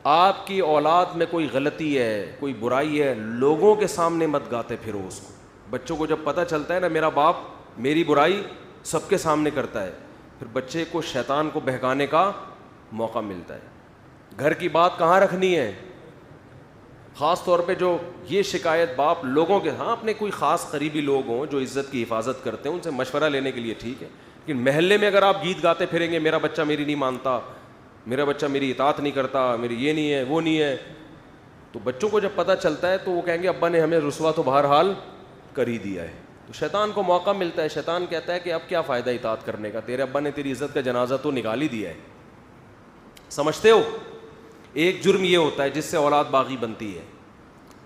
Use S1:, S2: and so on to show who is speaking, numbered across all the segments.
S1: آپ کی اولاد میں کوئی غلطی ہے, کوئی برائی ہے, لوگوں کے سامنے مت گاتے پھرو اس کو. بچوں کو جب پتہ چلتا ہے نا میرا باپ میری برائی سب کے سامنے کرتا ہے, پھر بچے کو شیطان کو بہکانے کا موقع ملتا ہے. گھر کی بات کہاں رکھنی ہے, خاص طور پہ جو یہ شکایت باپ لوگوں کے, ہاں اپنے کوئی خاص قریبی لوگ ہوں جو عزت کی حفاظت کرتے ہیں ان سے مشورہ لینے کے لیے ٹھیک ہے, لیکن محلے میں اگر آپ گیت گاتے پھریں گے میرا بچہ میری نہیں مانتا, میرا بچہ میری اطاعت نہیں کرتا, میری یہ نہیں ہے وہ نہیں ہے, تو بچوں کو جب پتہ چلتا ہے تو وہ کہیں گے ابا نے ہمیں رسوا تو بہرحال کر ہی دیا ہے. تو شیطان کو موقع ملتا ہے, شیطان کہتا ہے کہ اب کیا فائدہ اطاعت کرنے کا, تیرے ابا نے تیری عزت کا جنازہ تو نکال ہی دیا ہے. سمجھتے ہو؟ ایک جرم یہ ہوتا ہے جس سے اولاد باغی بنتی ہے.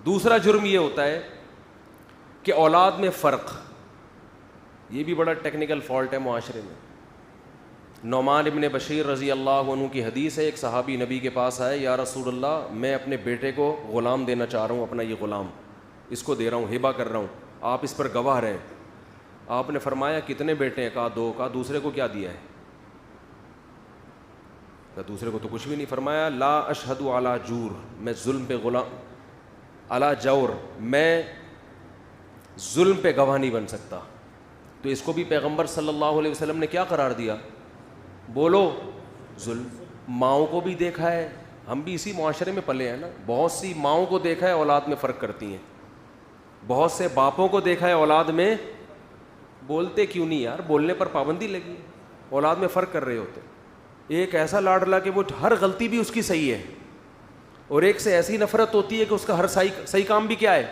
S1: دوسرا جرم یہ ہوتا ہے کہ اولاد میں فرق, یہ بھی بڑا ٹیکنیکل فالٹ ہے معاشرے میں. نعمان ابن بشیر رضی اللہ عنہ کی حدیث ہے, ایک صحابی نبی کے پاس آئے, یا رسول اللہ میں اپنے بیٹے کو غلام دینا چاہ رہا ہوں, اپنا یہ غلام اس کو دے رہا ہوں, ہبہ کر رہا ہوں, آپ اس پر گواہ رہیں. آپ نے فرمایا کتنے بیٹے ہیں؟ کہا 2. کہا دوسرے کو کیا دیا ہے؟ کہا دوسرے کو تو کچھ بھی نہیں. فرمایا لا اشہد علی جور, میں ظلم پہ علی جور, میں ظلم پہ گواہ نہیں بن سکتا. تو اس کو بھی پیغمبر صلی اللہ علیہ وسلم نے کیا قرار دیا؟ بولو ظلم. ماؤں کو بھی دیکھا ہے, ہم بھی اسی معاشرے میں پلے ہیں نا, بہت سی ماؤں کو دیکھا ہے اولاد میں فرق کرتی ہیں, بہت سے باپوں کو دیکھا ہے اولاد میں بولتے کیوں نہیں یار, بولنے پر پابندی لگی ہے, اولاد میں فرق کر رہے ہوتے. ایک ایسا لاڈلا کہ وہ ہر غلطی بھی اس کی صحیح ہے, اور ایک سے ایسی نفرت ہوتی ہے کہ اس کا ہر صحیح کام بھی کیا ہے.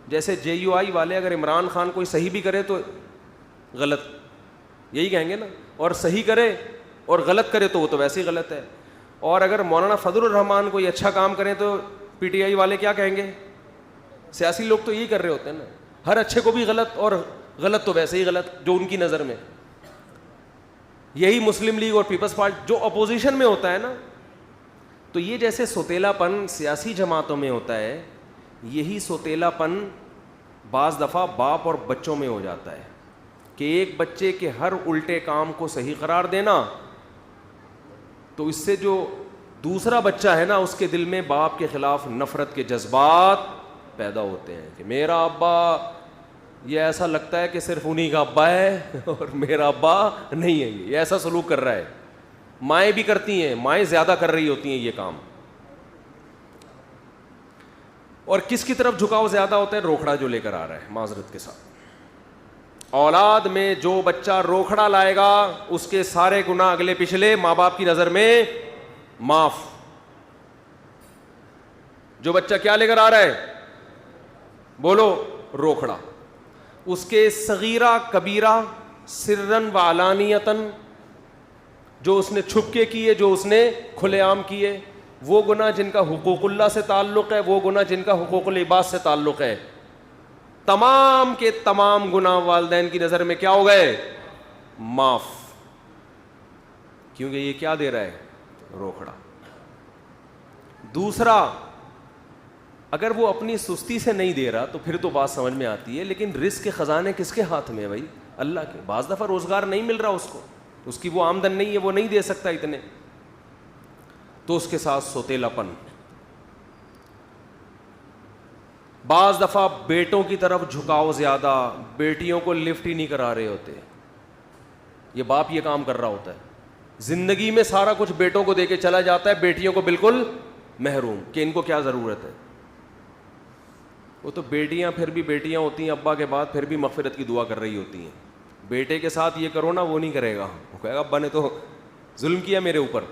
S1: جیسے JUI والے اگر عمران خان کوئی صحیح بھی کرے تو غلط, یہی کہیں گے نا, اور صحیح کرے اور غلط کرے تو وہ تو ویسے ہی غلط ہے. اور اگر مولانا فضل الرحمان کوئی اچھا کام کریں تو PTI والے کیا کہیں گے؟ سیاسی لوگ تو یہی کر رہے ہوتے ہیں نا, ہر اچھے کو بھی غلط, اور غلط تو ویسے ہی غلط جو ان کی نظر میں. یہی مسلم لیگ اور پیپلز پارٹی جو اپوزیشن میں ہوتا ہے نا, تو یہ جیسے سوتیلا پن سیاسی جماعتوں میں ہوتا ہے, یہی سوتیلا پن بعض دفعہ باپ اور بچوں میں ہو جاتا ہے کہ ایک بچے کے ہر الٹے کام کو صحیح قرار دینا, تو اس سے جو دوسرا بچہ ہے نا اس کے دل میں باپ کے خلاف نفرت کے جذبات پیدا ہوتے ہیں کہ میرا ابا, یہ ایسا لگتا ہے کہ صرف انہی کا ابا ہے اور میرا ابا نہیں ہے, یہ ایسا سلوک کر رہا ہے. مائیں بھی کرتی ہیں, مائیں زیادہ کر رہی ہوتی ہیں یہ کام. اور کس کی طرف جھکاؤ زیادہ ہوتا ہے؟ روکھڑا جو لے کر آ رہا ہے, معذرت کے ساتھ. اولاد میں جو بچہ روکھڑا لائے گا اس کے سارے گناہ اگلے پچھلے ماں باپ کی نظر میں معاف. جو بچہ کیا لے کر آ رہا ہے؟ بولو روکھڑا. اس کے صغیرہ کبیرہ سرن و علانیتن, جو اس نے چھپ کے کیے, جو اس نے کھلے عام کیے, وہ گناہ جن کا حقوق اللہ سے تعلق ہے, وہ گناہ جن کا حقوق العباد سے تعلق ہے, تمام کے تمام گناہ والدین کی نظر میں کیا ہو گئے؟ معاف. کیونکہ یہ کیا دے رہا ہے؟ روکھڑا. دوسرا, اگر وہ اپنی سستی سے نہیں دے رہا تو پھر تو بات سمجھ میں آتی ہے, لیکن رزق کے خزانے کس کے ہاتھ میں ہے بھائی؟ اللہ کے. بعض دفعہ روزگار نہیں مل رہا اس کو, اس کی وہ آمدن نہیں ہے, وہ نہیں دے سکتا اتنے, تو اس کے ساتھ سوتیلا پن. بعض دفعہ بیٹوں کی طرف جھکاؤ زیادہ, بیٹیوں کو لفٹ ہی نہیں کرا رہے ہوتے, یہ باپ یہ کام کر رہا ہوتا ہے. زندگی میں سارا کچھ بیٹوں کو دے کے چلا جاتا ہے, بیٹیوں کو بالکل محروم کہ ان کو کیا ضرورت ہے. وہ تو بیٹیاں پھر بھی بیٹیاں ہوتی ہیں, ابا کے بعد پھر بھی مغفرت کی دعا کر رہی ہوتی ہیں. بیٹے کے ساتھ یہ کرو نا, وہ نہیں کرے گا, وہ کہے گا ابا نے تو ظلم کیا میرے اوپر.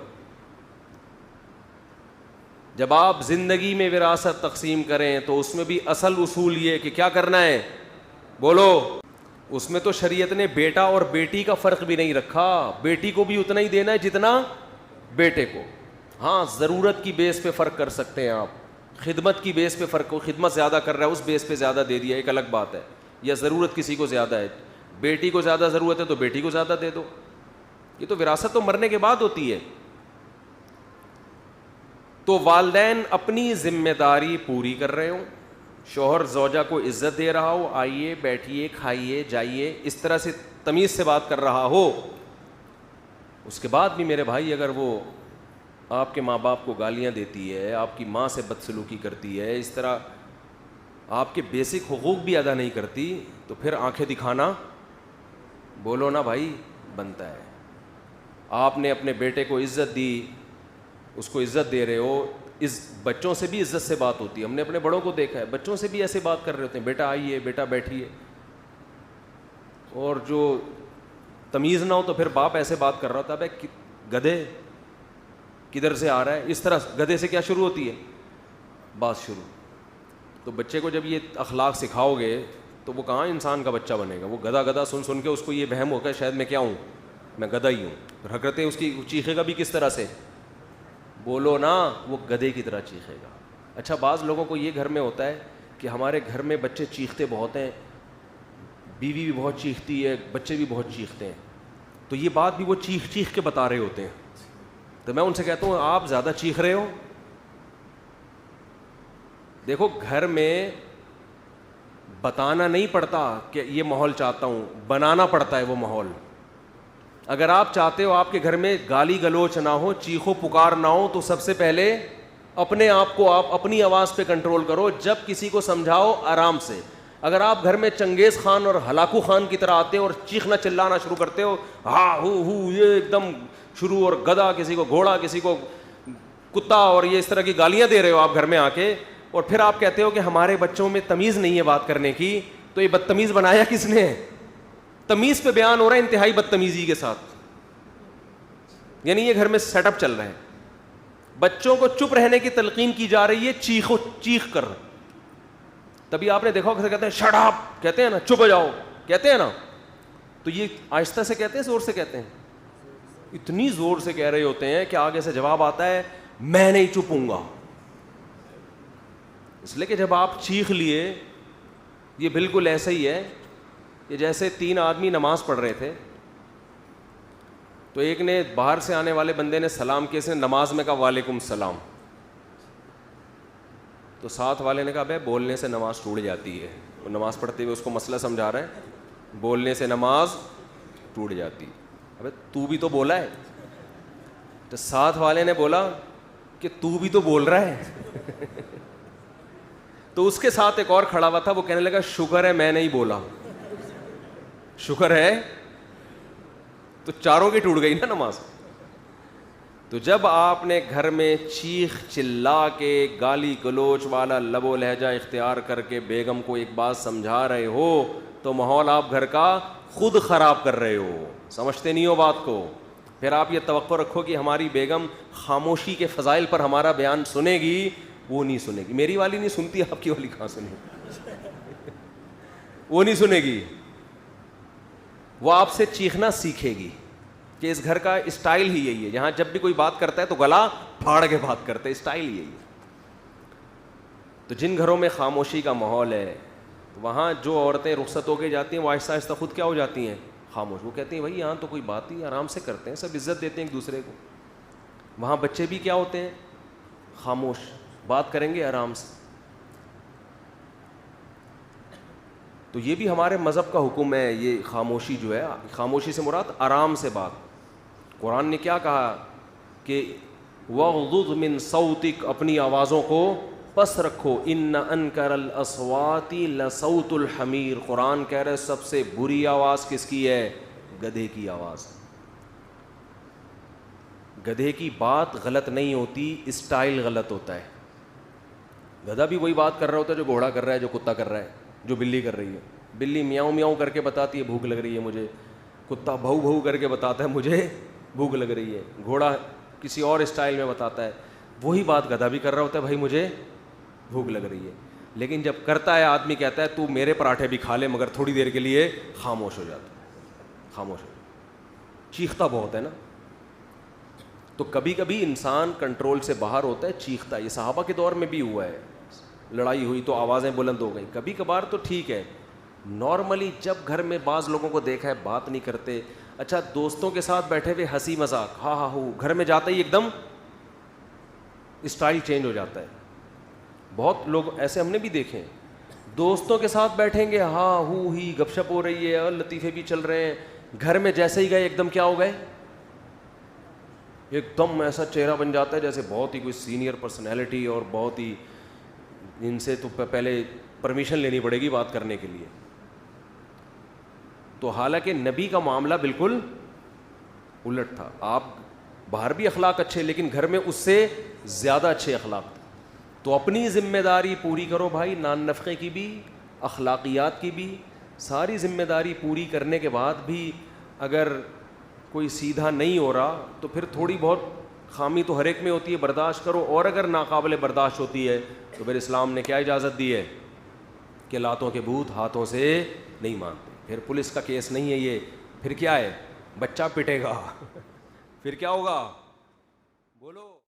S1: جب آپ زندگی میں وراثت تقسیم کریں تو اس میں بھی اصل اصول یہ کہ کیا کرنا ہے؟ بولو. اس میں تو شریعت نے بیٹا اور بیٹی کا فرق بھی نہیں رکھا, بیٹی کو بھی اتنا ہی دینا ہے جتنا بیٹے کو. ہاں ضرورت کی بیس پہ فرق کر سکتے ہیں آپ, خدمت کی بیس پہ فرق ہو, خدمت زیادہ کر رہا ہے اس بیس پہ زیادہ دے دیا, ایک الگ بات ہے. یا ضرورت کسی کو زیادہ ہے, بیٹی کو زیادہ ضرورت ہے تو بیٹی کو زیادہ دے دو. یہ تو وراثت تو مرنے کے بعد ہوتی ہے. تو والدین اپنی ذمہ داری پوری کر رہے ہوں, شوہر زوجہ کو عزت دے رہا ہو, آئیے بیٹھیے کھائیے جائیے, اس طرح سے تمیز سے بات کر رہا ہو, اس کے بعد بھی میرے بھائی اگر وہ آپ کے ماں باپ کو گالیاں دیتی ہے, آپ کی ماں سے بدسلوکی کرتی ہے, اس طرح آپ کے بیسک حقوق بھی ادا نہیں کرتی, تو پھر آنکھیں دکھانا بولو نا بھائی بنتا ہے. آپ نے اپنے بیٹے کو عزت دی, اس کو عزت دے رہے ہو, اس بچوں سے بھی عزت سے بات ہوتی ہے. ہم نے اپنے بڑوں کو دیکھا ہے, بچوں سے بھی ایسے بات کر رہے ہوتے ہیں, بیٹا آئیے, بیٹا بیٹھیے. اور جو تمیز نہ ہو تو پھر باپ ایسے بات کر رہا ہوتا ہے, بھائی گدھے کدھر سے آ رہا ہے, اس طرح گدھے سے کیا شروع ہوتی ہے بات شروع. تو بچے کو جب یہ اخلاق سکھاؤ گے تو وہ کہاں انسان کا بچہ بنے گا. وہ گدھا گدھا سن سن کے اس کو یہ وہم ہوگا شاید میں کیا ہوں, میں گدھا ہی ہوں. پھر حرکتیں اس کی چیخے گا بھی کس طرح سے, بولو نا, وہ گدھے کی طرح چیخے گا. اچھا بعض لوگوں کو یہ گھر میں ہوتا ہے کہ ہمارے گھر میں بچے چیختے بہت ہیں, بیوی بھی بہت چیختی ہے, بچے بھی بہت چیختے ہیں, تو یہ بات بھی وہ چیخ چیخ کے بتا رہے ہوتے ہیں. تو میں ان سے کہتا ہوں آپ زیادہ چیخ رہے ہو. دیکھو گھر میں بتانا نہیں پڑتا کہ یہ ماحول چاہتا ہوں, بنانا پڑتا ہے وہ ماحول. اگر آپ چاہتے ہو آپ کے گھر میں گالی گلوچ نہ ہو, چیخو پکار نہ ہو, تو سب سے پہلے اپنے آپ کو آپ اپنی آواز پہ کنٹرول کرو. جب کسی کو سمجھاؤ آرام سے. اگر آپ گھر میں چنگیز خان اور ہلاکو خان کی طرح آتے ہو اور چیخنا چلانا شروع کرتے ہو, ہاں ہو یہ ایک دم شروع, اور گدھا کسی کو گھوڑا کسی کو کتا, اور یہ اس طرح کی گالیاں دے رہے ہو آپ گھر میں آ کے, اور پھر آپ کہتے ہو کہ ہمارے بچوں میں تمیز نہیں ہے بات کرنے کی, تو یہ بدتمیز بنایا کس نے؟ تمیز پہ بیان ہو رہا ہے انتہائی بدتمیزی کے ساتھ. یعنی یہ گھر میں سیٹ اپ چل رہا ہے. بچوں کو چپ رہنے کی تلقین کی جا رہی ہے چیخ کر. تبھی آپ نے دیکھا کیسے کہتے ہیں شٹ اپ, کہتے ہیں نا چپ ہو جاؤ, کہتے ہیں نا, تو یہ آہستہ سے کہتے ہیں زور سے کہتے ہیں؟ اتنی زور سے کہہ رہے ہوتے ہیں کہ آگے سے جواب آتا ہے میں نہیں چپوں گا. اس لیے کہ جب آپ چیخ لیے, یہ بالکل ایسا ہی ہے کہ جیسے 3 آدمی نماز پڑھ رہے تھے, تو ایک نے باہر سے آنے والے بندے نے سلام کیا, اس نے نماز میں کہا وعلیکم السلام, تو ساتھ والے نے کہا بھائی بولنے سے نماز ٹوٹ جاتی ہے. وہ نماز پڑھتے ہوئے اس کو مسئلہ سمجھا رہا ہے, بولنے سے نماز ٹوٹ جاتی. ابے تو بھی تو بولا ہے. تو ساتھ والے نے بولا کہ تو بھی تو بول رہا ہے. تو اس کے ساتھ ایک اور کھڑا ہوا تھا, وہ کہنے لگا شکر ہے میں نہیں بولا, شکر ہے. تو چاروں کی ٹوٹ گئی نا نماز. تو جب آپ نے گھر میں چیخ چلا کے گالی گلوچ والا لب و لہجہ اختیار کر کے بیگم کو ایک بات سمجھا رہے ہو, تو ماحول آپ گھر کا خود خراب کر رہے ہو, سمجھتے نہیں ہو بات کو. پھر آپ یہ توقع رکھو کہ ہماری بیگم خاموشی کے فضائل پر ہمارا بیان سنے گی, وہ نہیں سنے گی. میری والی نہیں سنتی, آپ کی والی کہاں سنے گی؟ وہ نہیں سنے گی. وہ آپ سے چیخنا سیکھے گی کہ اس گھر کا اسٹائل ہی یہی ہے, یہاں جب بھی کوئی بات کرتا ہے تو گلا پھاڑ کے بات کرتے, اسٹائل یہی ہے. تو جن گھروں میں خاموشی کا ماحول ہے, وہاں جو عورتیں رخصت ہو کے جاتی ہیں وہ آہستہ آہستہ خود کیا ہو جاتی ہیں, خاموش. وہ کہتی ہیں بھائی یہاں تو کوئی بات نہیں, آرام سے کرتے ہیں, سب عزت دیتے ہیں ایک دوسرے کو. وہاں بچے بھی کیا ہوتے ہیں, خاموش, بات کریں گے آرام سے. تو یہ بھی ہمارے مذہب کا حکم ہے, یہ خاموشی جو ہے, خاموشی سے مراد آرام سے بات. قرآن نے کیا کہا کہ وَغْضُضْ مِن صَوْتِكَ, اپنی آوازوں کو پس رکھو, إِنَّ أَنْكَرَ الْأَصْوَاتِ لَصَوْتُ الْحَمِيرِ. قرآن کہہ رہے سب سے بری آواز کس کی ہے, گدھے کی آواز. گدھے کی بات غلط نہیں ہوتی, اسٹائل غلط ہوتا ہے. گدھا بھی وہی بات کر رہا ہوتا ہے جو گھوڑا کر رہا ہے, جو کتا کر رہا ہے, جو بلی کر رہی ہے. بلی میاؤں میاؤں کر کے بتاتی ہے بھوک لگ رہی ہے مجھے, کتا بھو بھو کر کے بتاتا ہے مجھے بھوک لگ رہی ہے, گھوڑا کسی اور اسٹائل میں بتاتا ہے. وہی بات گدھا بھی کر رہا ہوتا ہے, بھائی مجھے بھوک لگ رہی ہے. لیکن جب کرتا ہے آدمی کہتا ہے تو میرے پراٹھے بھی کھا لے, مگر تھوڑی دیر کے لیے خاموش ہو جاتا ہے, خاموش ہو. چیختا بہت ہے نا. تو کبھی کبھی انسان کنٹرول سے باہر ہوتا ہے, چیختا ہے. یہ صحابہ کے دور میں بھی ہوا ہے, لڑائی ہوئی تو آوازیں بلند ہو گئیں. کبھی کبھار تو ٹھیک ہے, نارملی جب گھر میں بعض لوگوں کو دیکھا ہے بات نہیں کرتے. اچھا دوستوں کے ساتھ بیٹھے ہوئے ہنسی مذاق, ہاں ہاں ہو, گھر میں جاتا ہی ایک دم اسٹائل چینج ہو جاتا ہے. بہت لوگ ایسے ہم نے بھی دیکھے ہیں, دوستوں کے ساتھ بیٹھیں گے, ہاں ہو ہی گپ شپ ہو رہی ہے اور لطیفے بھی چل رہے ہیں, گھر میں جیسے ہی گئے ایک دم کیا ہو گئے, ایک دم ایسا چہرہ بن جاتا ہے جیسے بہت ہی کوئی سینئر پرسنالٹی اور بہت ہی، ان سے تو پہلے پرمیشن لینی پڑے گی بات کرنے کے لیے. تو حالانکہ نبی کا معاملہ بالکل الٹ تھا. آپ باہر بھی اخلاق اچھے لیکن گھر میں اس سے زیادہ اچھے اخلاق تھے. تو اپنی ذمہ داری پوری کرو بھائی، نان نفقے کی بھی، اخلاقیات کی بھی، ساری ذمہ داری پوری کرنے کے بعد بھی اگر کوئی سیدھا نہیں ہو رہا تو پھر تھوڑی بہت خامی تو ہر ایک میں ہوتی ہے، برداشت کرو. اور اگر ناقابل برداشت ہوتی ہے تو پھر اسلام نے کیا اجازت دی ہے کہ لاتوں کے بھوت ہاتھوں سے نہیں مانتے. پھر پولیس کا کیس نہیں ہے یہ، پھر کیا ہے، بچہ پٹے گا. پھر کیا ہوگا، بولو.